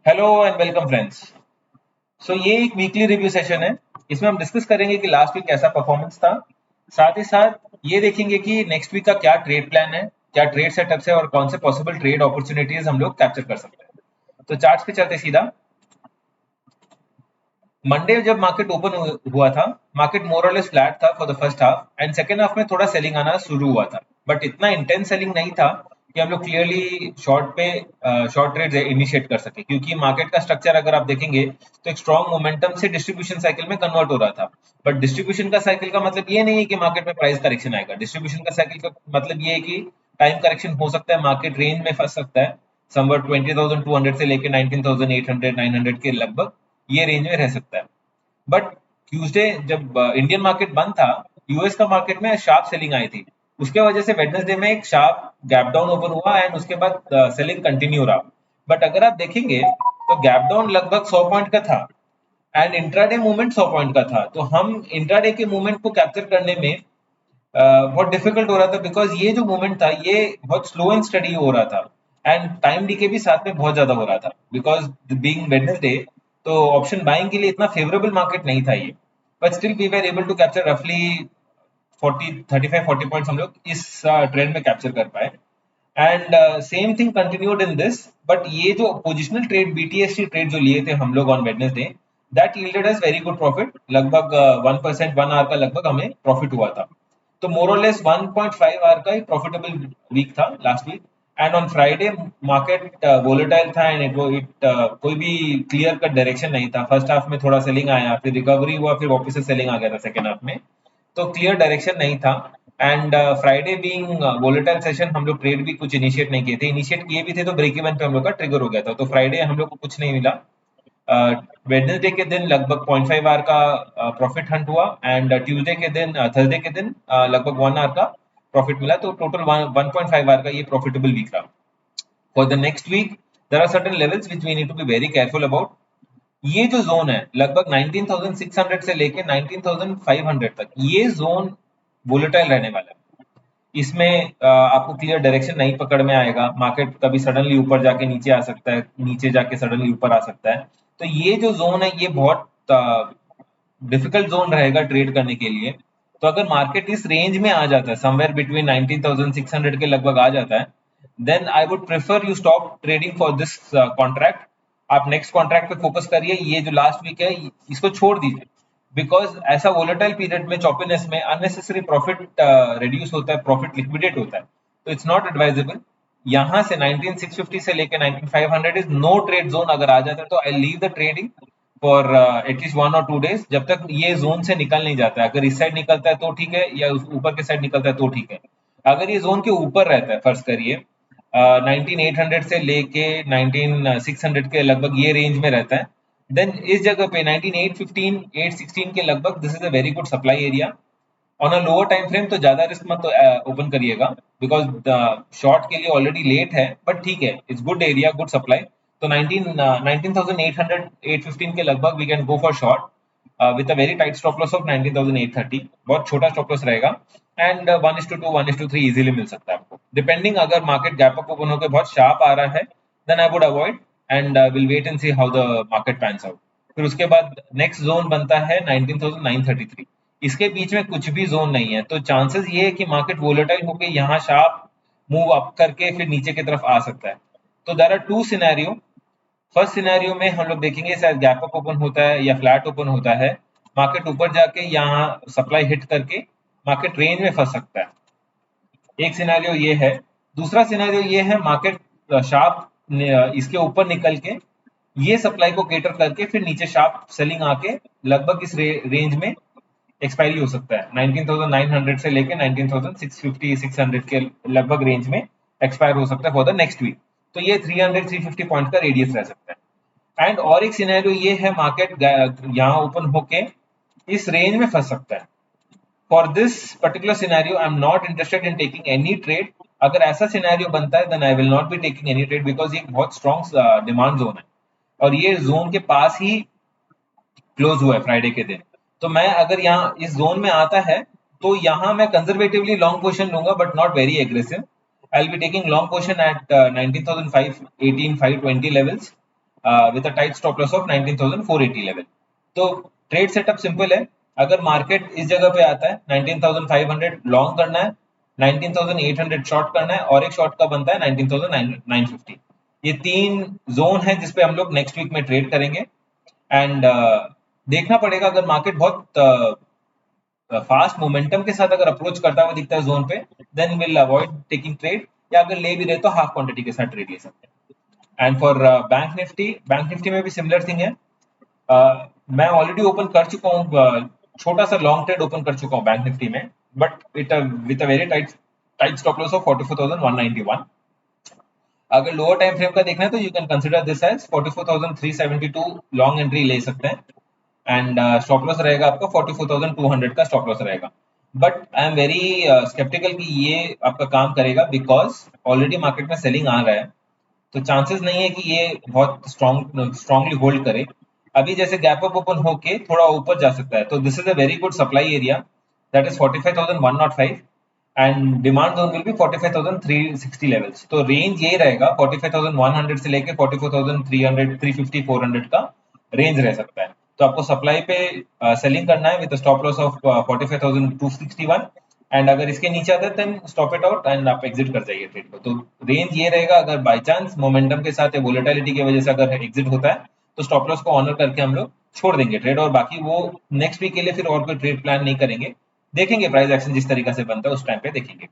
Hello and welcome friends. So ये एक weekly review session है। इसमें हम डिस्कस करेंगे कि लास्ट वीक कैसा परफॉर्मेंस था। साथ ही साथ ये देखेंगे कि नेक्स्ट वीक का क्या ट्रेड प्लान है, क्या ट्रेड सेटअप्स है और कौन से पॉसिबल ट्रेड अपॉर्चुनिटीज हम लोग कैप्चर कर सकते हैं। तो चार्ट्स पे चलते सीधा। मंडे जब मार्केट ओपन हुआ था, मार्केट मोर और लेस फ्लैट था for the first half and second half में थोड़ा सेलिंग आना शुरू हुआ था, बट इतना इंटेंस सेलिंग नहीं था कि हम लोग क्लियरली शॉर्ट ट्रेड इनिशिएट कर सके, क्योंकि मार्केट का स्ट्रक्चर अगर आप देखेंगे तो एक स्ट्रॉन्ग मोमेंटम से डिस्ट्रीब्यूशन साइकिल में कन्वर्ट हो रहा था। बट डिस्ट्रीब्यूशन का साइकिल का मतलब ये नहीं है कि मार्केट में प्राइस करेक्शन आएगा। डिस्ट्रीब्यूशन का साइकिल का मतलब ये है कि टाइम करेक्शन हो सकता है, मार्केट रेंज में फंस सकता है। समवर 20,200 से लेकर 19,800 900 के लगभग ये रेंज में रह सकता है। बट ट्यूसडे जब इंडियन मार्केट बंद था, यूएस का मार्केट में शार्प सेलिंग आई थी। उसके वजह से वेडनेसडे में एक शार्प गैप डाउन ओपन हुआ एंड उसके बाद सेलिंग कंटिन्यू रहा। बट अगर आप देखेंगे तो गैप डाउन लगभग 100 पॉइंट का था एंड इंट्राडे मूवमेंट 100 पॉइंट का था। तो हम इंट्राडे के मूवमेंट को कैप्चर करने में बहुत डिफिकल्ट हो रहा था, बिकॉज ये जो मूवमेंट था ये बहुत स्लो एंड स्टडी हो रहा था एंड टाइम डीके भी साथ में बहुत ज्यादा हो रहा था, बिकॉज बीइंग वेडनेसडे तो ऑप्शन बाइंग के लिए इतना फेवरेबल मार्केट नहीं था ये। But still we were able to capture रफली 40 35 40 पॉइंट्स हम लोग इस ट्रेंड में कैप्चर कर पाए। And same thing continued in this. But ये जो पोजिशनल ट्रेड बीटीएससी ट्रेड जो लिए थे हम लोग on Wednesday, that yielded us very good profit. लगभग 1% 1 आवर का लगभग हमें प्रॉफिट हुआ था। तो मोर और लेस 1.5 आवर का ही प्रॉफिटेबल वीक था last week. And on Friday market volatile था एंड इट कोई भी क्लियर कट डायरेक्शन नहीं था। फर्स्ट हाफ में थोड़ा सेलिंग आया, फिर रिकवरी हुआ, फिर वापस से सेलिंग आ गया था सेकेंड हाफ में। तो क्लियर डायरेक्शन नहीं था। And Friday being volatile session, हम लोग ट्रेड भी कुछ इनिशिएट नहीं किए थे। इनिशिएट किए भी थे तो ब्रेक इवन पे हम लोग का ट्रिगर हो गया था। तो फ्राइडे हम लोग को कुछ नहीं मिला। वेडनेसडे के दिन लगभग 0.5 आवर का प्रॉफिट हंट हुआ एंड ट्यूसडे के दिन थर्सडे के दिन लगभग 1 आवर का प्रॉफिट मिला। तो टोटल 1.5 आवर का ये प्रॉफिटेबल वीक रहा। For the next week there are certain levels which we need to be very careful about. ये जो जोन है लगभग 19,600 से लेके 19,500 तक, ये जोन वोलेटाइल रहने वाला है। इसमें आपको क्लियर डायरेक्शन नहीं पकड़ में आएगा। मार्केट कभी सडनली ऊपर जाके नीचे आ सकता है, नीचे जाके सडनली ऊपर आ सकता है। तो ये जो जोन है ये बहुत डिफिकल्ट जोन रहेगा ट्रेड करने के लिए। तो अगर मार्केट इस रेंज में आ जाता है, समवेयर बिटवीन 19,600 के लगभग आ जाता है, then I would prefer you stop trading for this contract. आप नेक्स्ट कॉन्ट्रैक्ट पे फोकस करिए। ये जो लास्ट वीक है इसको छोड़ दीजिए, बिकॉज ऐसा वोलेटाइल पीरियड में, चॉपीनेस में अननेसेसरी प्रॉफिट रिड्यूस होता है, प्रॉफिट लिक्विडेट होता है। तो इट्स नॉट एडवाइजेबल। यहाँ से 19,650 से लेके 19,500 इज नो ट्रेड जोन। अगर आ जाता है तो I leave the trading for at least 1 और 2 डेज, जब तक ये जोन से निकल नहीं जाता है। अगर इस साइड निकलता है तो ठीक है, या ऊपर के साइड निकलता है तो ठीक है। अगर ये जोन के ऊपर रहता है, फर्ज करिए 19,800 से लेके 19,600 के लगभग ये रेंज में रहता है, देन इस जगह पे 19,815 816 के लगभग this is a very good supply area. On a lower time frame तो ज्यादा रिस्क मत ओपन करिएगा, बिकॉज शॉर्ट के लिए ऑलरेडी लेट है। बट ठीक है, it's good area, good supply. तो 19,800 815 के लगभग we can go for short with a very tight stop loss of 19,830। बहुत छोटा स्टॉप लॉस रहेगा एंड 1:2 1:3 इजीली मिल सकता है आपको, डिपेंडिंग। अगर मार्केट गैप अप ओपन होकर बहुत शार्प आ रहा है, then I would avoid and will wait and see how the market pans out. फिर उसके बाद नेक्स्ट जोन बनता है 19,933। इसके बीच में कुछ भी जोन नहीं है, तो चांसेस ये है कि मार्केट वोलेटाइल होकर यहाँ शार्प मूव अप करके फिर नीचे की तरफ आ सकता है। तो there are two scenario. First scenario में हम लोग देखेंगे शायद गैप अप ओपन होता है या फ्लैट ओपन होता है, मार्केट ऊपर जाके यहाँ सप्लाई हिट करके मार्केट रेंज में फंस सकता है। एक सिनेरियो ये है। दूसरा सिनेरियो ये है, मार्केट शार्प इसके ऊपर निकल के ये सप्लाई को केटर करके फिर नीचे शार्प सेलिंग आके लगभग इस रेंज में एक्सपायरी हो सकता है। 19,900 से लेके 19,650 600 के लगभग रेंज में एक्सपायर हो सकता है फॉर द नेक्स्ट वीक। तो ये 300 350 पॉइंट का रेडियस रह सकता है। एंड और एक सिनेरियो ये है, मार्केट यहाँ ओपन होके इस रेंज में फंस सकता है। For this particular scenario I am not interested in taking any trade. अगर ऐसा सिनेरियो बनता है then I will not be taking any trade, because ये एक बहुत स्ट्रॉन्ग डिमांड जोन है और ये जोन के पास ही क्लोज हुआ है फ्राइडे के दिन। तो मैं अगर यहाँ इस जोन में आता है तो यहाँ मैं कंजर्वेटिवली लॉन्ग पोजीशन लूंगा, but not very aggressive. I will be taking long position at 19,518 520 levels with a tight stop loss of 19,480 level. तो ट्रेड सेटअप सिंपल है, अगर मार्केट इस जगह पे आता है 19,500 लॉन्ग करना है, 19,800 शॉर्ट करना है, और एक शॉर्ट का बनता है 19,950। ये तीन जोन है जिसपे हम लोग नेक्स्ट वीक में ट्रेड करेंगे। एंड देखना पड़ेगा, अगर मार्केट बहुत फास्ट मोमेंटम के साथ अगर अप्रोच करता हुआ दिखता है जोन पे, then will avoid taking trade, या अगर ले भी रहे तो हाफ क्वांटिटी के साथ ट्रेड ले सकते हैं। एंड फॉर बैंक निफ्टी में भी सिमिलर थिंग है। मैं ऑलरेडी ओपन कर चुका हूँ, छोटा सा लॉन्ग ट्रेड ओपन कर चुका हूँ बैंक निफ्टी में, but it with a very tight tight stop loss of 44,191। अगर लोअर टाइम फ्रेम का देखना है तो you can consider this as 44,372 long entry ले सकते हैं। एंड स्टॉप लॉस रहेगा आपका 44,200 का स्टॉप लॉस रहेगा। But I am very sceptical कि ये आपका काम करेगा, बिकॉज ऑलरेडी मार्केट में सेलिंग आ रहा है, तो चांसेस नहीं है कि ये बहुत स्ट्रांगली होल्ड करे। अभी जैसे गैप अप ओपन होके थोड़ा ऊपर जा सकता है, तो this is a very good supply area, that is 45,105, and demand zone will be 45,360 levels. तो रेंज ये रहेगा 45,100 से लेके 44,300 350 400 का रेंज रह सकता है। तो आपको सप्लाई पे सेलिंग करना है with stop loss of 45,261, and अगर इसके नीचे आता है then stop it out and आप एग्जिट कर जाइए ट्रेड को। तो रेंज ये रहेगा, अगर बाय चांस मोमेंटम के साथ या वोलेटिलिटी की वजह से अगर एग्जिट होता है तो स्टॉप लॉस को ऑनर करके हम लोग छोड़ देंगे ट्रेड, और बाकी वो नेक्स्ट वीक के लिए फिर और कोई ट्रेड प्लान नहीं करेंगे, देखेंगे प्राइस एक्शन जिस तरीके से बनता है उस टाइम पे देखेंगे।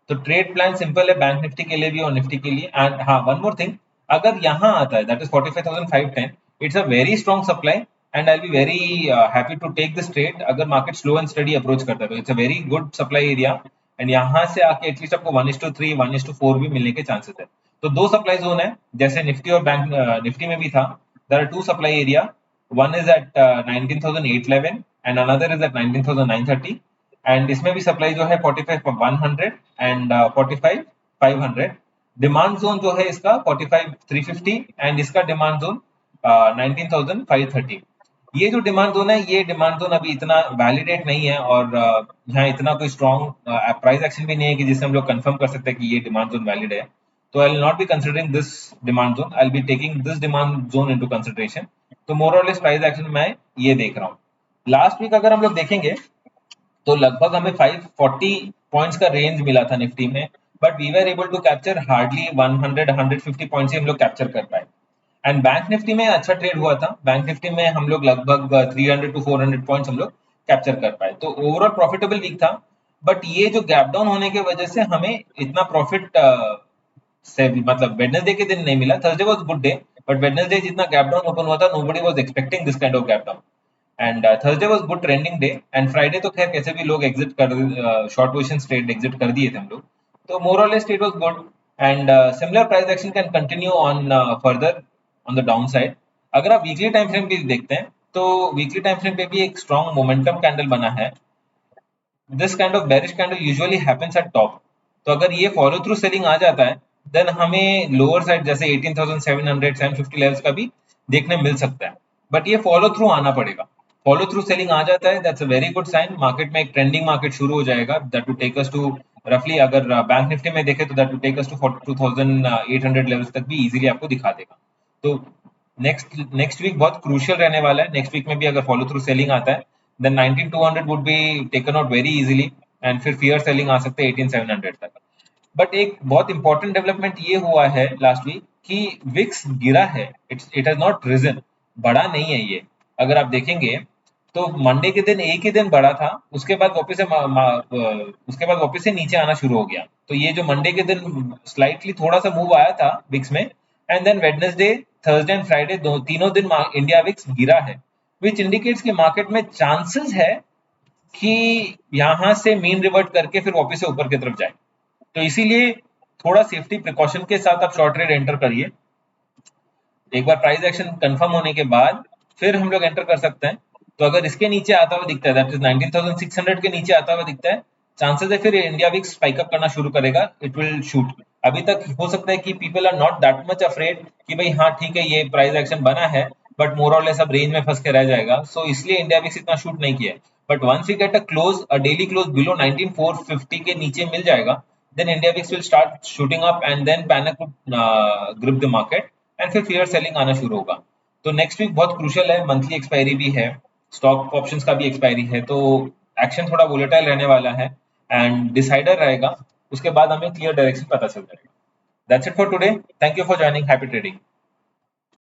तो ट्रेड प्लान सिंपल है बैंक निफ्टी के लिए भी और निफ्टी के लिए। एंड हाँ, वन मोर थिंग, अगर यहाँ आता है that is 45,510, it's a very strong supply, and I be very happy to take this trade. अगर market slow and steady approach करता है तो it's a very good supply area, and यहाँ से आके एटलीस्ट आपको 1:3 1:4 भी मिलने के चांसेस है। तो दो सप्लाई जोन है, जैसे निफ्टी और बैंक निफ्टी में भी था, there are two supply area, one is at 19,811 and another is at 19,930, and इसमें भी सप्लाई जो है 45,100 एंड 45,500। डिमांड जोन जो है इसका 45,350 एंड इसका डिमांड जोन 19,530। ये जो डिमांड जोन है, ये डिमांड जोन अभी इतना वैलिडेट नहीं है, और यहाँ इतना कोई स्ट्रॉन्ग प्राइस एक्शन भी नहीं है कि जिससे हम लोग कंफर्म कर सकते हैं कि ये डिमांड जोन वैलिड है। तो आई will not be considering this demand zone, I will be taking this demand zone into consideration. तो मोर और लेस प्राइस एक्शन मैं ये देख रहा हूँ। लास्ट वीक अगर हम लोग देखेंगे तो लगभग हमें 540 पॉइंट्स का रेंज मिला था निफ्टी में, but we were able to capture hardly 100-150 points ही हम लोग कैप्चर कर पाए। एंड बैंक निफ्टी में अच्छा ट्रेड हुआ था, बैंक निफ्टी में हम लोग लगभग 300-400 पॉइंट्स हम लोग कैप्चर कर पाए, तो ओवरऑल प्रॉफिटेबल वीक था। बट ये जो गैप डाउन होने की वजह से हमें इतना प्रॉफिट से मतलब वेडनेसडे के दिन नहीं मिला। Thursday was good day, but Wednesday जितना गैप डाउन ओपन हुआ था, nobody was expecting this kind of gap down, and Thursday was good trending day. And Friday तो खैर कैसे भी लोग एग्जिट कर शॉर्ट पोजीशन ट्रेड एग्जिट कर दिए थे हम लोग, तो मोर और less it was good. And similar price action can continue on further on the down side. अगर आप वीकली टाइम फ्रेम भी देखते हैं तो वीकली टाइम फ्रेम पे भी एक स्ट्रॉन्ग मोमेंटम कैंडल बना है। This kind of bearish candle usually happens at top, तो अगर ये फॉलो थ्रू सेलिंग आ जाता है देन हमें लोअर साइड जैसे 18,700 750 लेवल्स का भी देखने मिल सकता है, बट ये फॉलो थ्रू आना पड़ेगा। फॉलो थ्रू सेलिंग आ जाता है that's a very good sign, market में एक ट्रेंडिंग मार्केट शुरू हो जाएगा, that to take us to रफली, अगर बैंक निफ्टी में देखें तो that to take us to 42,800 levels तक भी इजीली आपको दिखा देगा। तो नेक्स्ट नेक्स्ट वीक बहुत क्रूशियल रहने वाला है। नेक्स्ट वीक में भी अगर फॉलो थ्रू सेलिंग आता है then 19,200 would be taken out very easily, and फिर फियर सेलिंग आ सकते हैं 18,700 तक। बट एक बहुत इंपॉर्टेंट डेवलपमेंट ये हुआ है लास्ट वीक कि विक्स गिरा है, इट हैज नॉट रिजन, बढ़ा नहीं है ये। अगर आप देखेंगे तो मंडे के दिन एक ही दिन बढ़ा था, उसके बाद वापस से नीचे आना शुरू हो गया। तो ये जो मंडे के दिन स्लाइटली थोड़ा सा मूव आया था विक्स में, and then Wednesday Thursday and Friday तीनों दिन इंडिया विक्स गिरा है, विच इंडिकेट्स कि मार्केट में चांसेस है कि यहाँ से मीन रिवर्ट करके फिर वापस से ऊपर की तरफ जाए। तो इसीलिए थोड़ा सेफ्टी प्रिकॉशन के साथ आप शॉर्ट ट्रेड एंटर करिए। एक बार प्राइस एक्शन कंफर्म होने के बाद फिर हम लोग एंटर कर सकते हैं। तो अगर इसके नीचे आता हुआ दिखता है, दैट इज 19,600 के नीचे आता हुआ दिखता है, चांसेस है फिर इंडिया विक्स स्पाइक अप करना शुरू करेगा, इट विल शूट। अभी तक हो सकता है कि people are not that much afraid कि भाई हाँ ठीक है ये प्राइस एक्शन बना है, बट मोर और लेस अब रेंज में फंस के रह जाएगा, सो इसलिए इंडिया विक्स इतना शूट नहीं किया है। But once we get a daily close below 19,450 के नीचे मिल जाएगा, then India VIX will start shooting up and then panic would grip the market, and फिर क्लियर सेलिंग आना शुरू होगा। तो नेक्स्ट वीक बहुत क्रूशियल है, मंथली एक्सपायरी भी है, स्टॉक ऑप्शंस का भी एक्सपायरी है, तो एक्शन थोड़ा वोलेटाइल रहने वाला है एंड डिसाइडर रहेगा। उसके बाद हमें क्लियर डायरेक्शन पता चल जाएगा। That's it for today. Thank you for joining. Happy trading.